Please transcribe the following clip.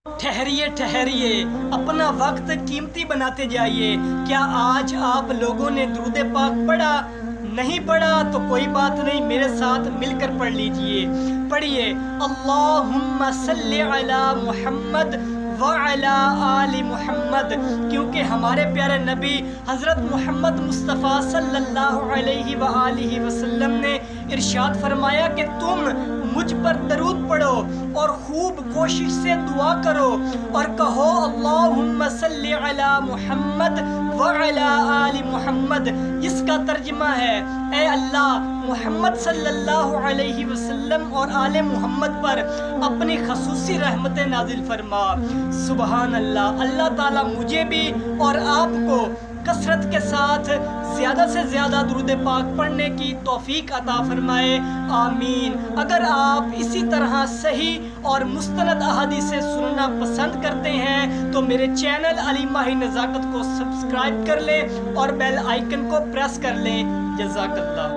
ٹھہریے ٹھہریے، اپنا وقت قیمتی بناتے جائیے۔ کیا آج آپ لوگوں نے درود پاک پڑھا؟ نہیں پڑھا تو کوئی بات نہیں، میرے ساتھ مل کر پڑھ لیجئے۔ پڑھیے، اللہم صلی علی محمد وعلی آل محمد، کیونکہ ہمارے پیارے نبی حضرت محمد مصطفیٰ صلی اللہ علیہ وآلہ وسلم نے ارشاد فرمایا کہ تم مجھ پر درود پڑھو اور خوب کوشش سے دعا کرو اور کہو اللہم صلی علی محمد وعلی آل محمد، جس کا ترجمہ ہے اے اللہ محمد صلی اللہ علیہ وسلم اور آل محمد پر اپنی خصوصی رحمتیں نازل فرما۔ سبحان اللہ۔ اللہ تعالیٰ مجھے بھی اور آپ کو کثرت کے ساتھ زیادہ سے زیادہ درود پاک پڑھنے کی توفیق عطا فرمائے، آمین۔ اگر آپ اسی طرح صحیح اور مستند احادیث سننا پسند کرتے ہیں تو میرے چینل علی ماہی نزاکت کو سبسکرائب کر لیں اور بیل آئیکن کو پریس کر لیں۔ جزاک اللہ۔